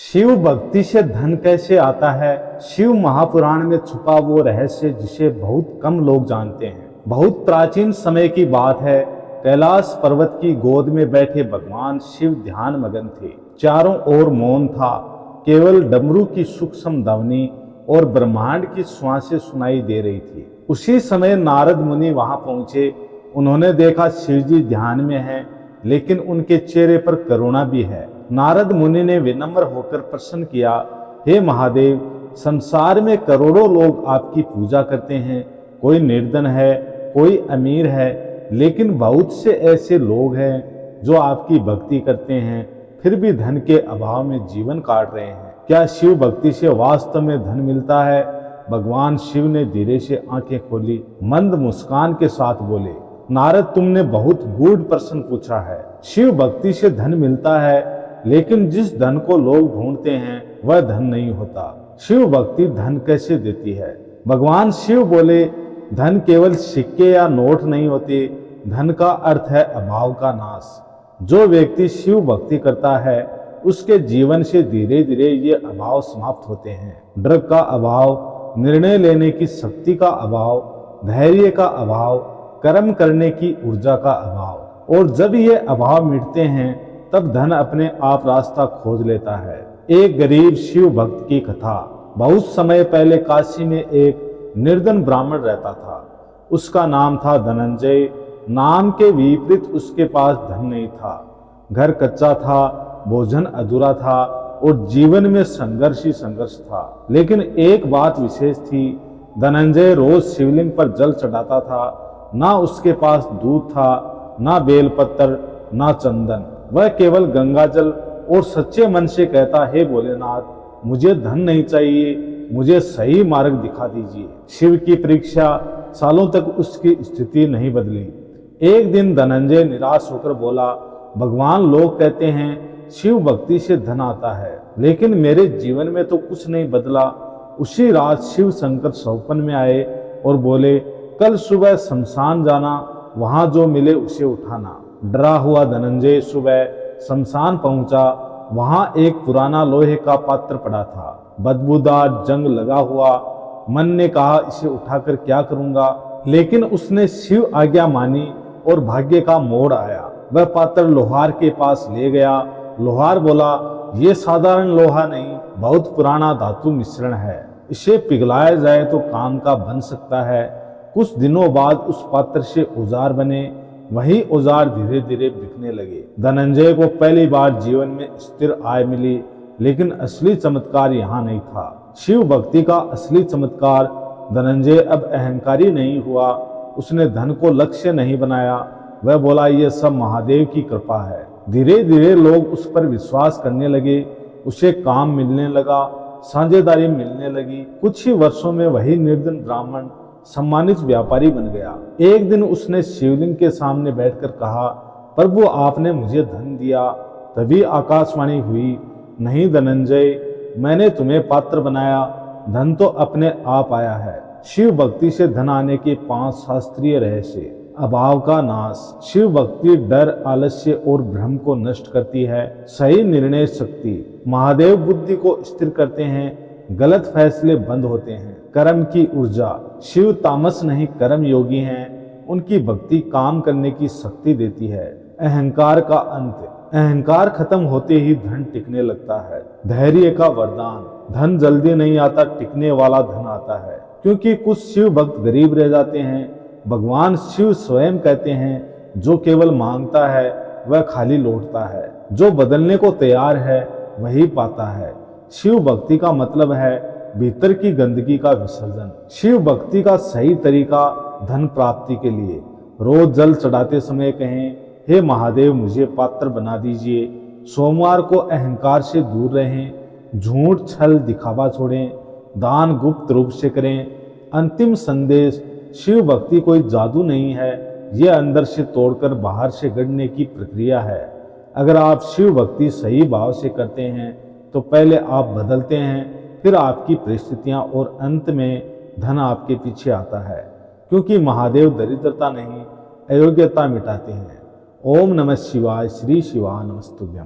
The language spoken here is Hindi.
शिव भक्ति से धन कैसे आता है? शिव महापुराण में छुपा वो रहस्य जिसे बहुत कम लोग जानते हैं। बहुत प्राचीन समय की बात है। कैलाश पर्वत की गोद में बैठे भगवान शिव ध्यान मगन थे। चारों ओर मौन था। केवल डमरू की सूक्ष्म ध्वनि और ब्रह्मांड की श्वासें सुनाई दे रही थी। उसी समय नारद मुनि वहां पहुंचे। उन्होंने देखा शिवजी ध्यान में हैं, लेकिन उनके चेहरे पर करुणा भी है। नारद मुनि ने विनम्र होकर प्रश्न किया, हे महादेव, संसार में करोड़ों लोग आपकी पूजा करते हैं। कोई निर्धन है, कोई अमीर है, लेकिन बहुत से ऐसे लोग हैं जो आपकी भक्ति करते हैं, फिर भी धन के अभाव में जीवन काट रहे हैं। क्या शिव भक्ति से वास्तव में धन मिलता है? भगवान शिव ने धीरे से आंखें खोली, मंद मुस्कान के साथ बोले, नारद, तुमने बहुत गूढ़ प्रश्न पूछा है। शिव भक्ति से धन मिलता है, लेकिन जिस धन को लोग ढूंढते हैं वह धन नहीं होता। शिव भक्ति धन कैसे देती है? भगवान शिव बोले, धन केवल सिक्के या नोट नहीं होते। धन का अर्थ है अभाव का नाश। जो व्यक्ति शिव भक्ति करता है, उसके जीवन से धीरे धीरे ये अभाव समाप्त होते हैं। डर का अभाव, निर्णय लेने की शक्ति का अभाव, धैर्य का अभाव, कर्म करने की ऊर्जा का अभाव। और जब ये अभाव मिटते हैं, तब धन अपने आप रास्ता खोज लेता है। एक गरीब शिव भक्त की कथा। बहुत समय पहले काशी में एक निर्धन ब्राह्मण रहता था। उसका नाम था धनंजय। नाम के विपरीत उसके पास धन नहीं था। घर कच्चा था, भोजन अधूरा था और जीवन में संघर्ष ही संघर्ष था। लेकिन एक बात विशेष थी, धनंजय रोज शिवलिंग पर जल चढ़ाता था। ना उसके पास दूध था, ना बेलपत्र, ना चंदन। वह केवल गंगा जल और सच्चे मन से कहता, हे भोलेनाथ, मुझे धन नहीं चाहिए, मुझे सही मार्ग दिखा दीजिए। शिव की परीक्षा, सालों तक उसकी स्थिति नहीं बदली। एक दिन धनंजय निराश होकर बोला, भगवान, लोग कहते हैं शिव भक्ति से धन आता है, लेकिन मेरे जीवन में तो कुछ नहीं बदला। उसी रात शिव शंकर सपन में आए और बोले, कल सुबह शमशान जाना, वहां जो मिले उसे उठाना। डरा हुआ धनंजय सुबह शमशान पहुंचा। वहां एक पुराना लोहे का पात्र पड़ा था, बदबूदार, जंग लगा हुआ। मन ने कहा, इसे उठाकर क्या करूंगा, लेकिन उसने शिव आज्ञा मानी और भाग्य का मोड़ आया। वह पात्र लोहार के पास ले गया। लोहार बोला, ये साधारण लोहा नहीं, बहुत पुराना धातु मिश्रण है। इसे पिघलाया जाए तो काम का बन सकता है। कुछ दिनों बाद उस पात्र से औजार बने। वही औजार धीरे धीरे बिकने लगे। धनंजय को पहली बार जीवन में स्थिर आय मिली, लेकिन असली चमत्कार यहाँ नहीं था। शिव भक्ति का असली चमत्कार, धनंजय अब अहंकारी नहीं हुआ। उसने धन को लक्ष्य नहीं बनाया। वह बोला, यह सब महादेव की कृपा है। धीरे धीरे लोग उस पर विश्वास करने लगे। उसे काम मिलने लगा, साझेदारी मिलने लगी। कुछ ही वर्षों में वही निर्धन ब्राह्मण सम्मानित व्यापारी बन गया। एक दिन उसने शिवलिंग के सामने बैठकर कहा, प्रभु, आपने मुझे धन दिया। तभी आकाशवाणी हुई, नहीं धनंजय, मैंने तुम्हें पात्र बनाया। धन तो अपने आप आया है। शिव भक्ति से धन आने के 5 शास्त्रीय रहस्य। अभाव का नाश। शिव भक्ति डर, आलस्य और भ्रम को नष्ट करती है। सही निर्णय शक्ति। महादेव बुद्धि को स्थिर करते हैं, गलत फैसले बंद होते हैं। कर्म की ऊर्जा। शिव तामस नहीं, कर्म योगी हैं। उनकी भक्ति काम करने की शक्ति देती है। अहंकार का अंत। अहंकार खत्म होते ही धन टिकने लगता है। धैर्य का वरदान। धन जल्दी नहीं आता, टिकने वाला धन आता है। क्योंकि कुछ शिव भक्त गरीब रह जाते हैं। भगवान शिव स्वयं कहते हैं, जो केवल मांगता है वह खाली लौटता है, जो बदलने को तैयार है वही पाता है। शिव भक्ति का मतलब है भीतर की गंदगी का विसर्जन। शिव भक्ति का सही तरीका धन प्राप्ति के लिए, रोज जल चढ़ाते समय कहें, हे महादेव, मुझे पात्र बना दीजिए। सोमवार को अहंकार से दूर रहें। झूठ, छल, दिखावा छोड़ें। दान गुप्त रूप से करें। अंतिम संदेश, शिव भक्ति कोई जादू नहीं है, यह अंदर से तोड़कर बाहर से गढ़ने की प्रक्रिया है। अगर आप शिव भक्ति सही भाव से करते हैं तो पहले आप बदलते हैं, फिर आपकी परिस्थितियां और अंत में धन आपके पीछे आता है। क्योंकि महादेव दरिद्रता नहीं, अयोग्यता मिटाते हैं। ओम नमः शिवाय। श्री शिवाय नमस्तुभ्यम।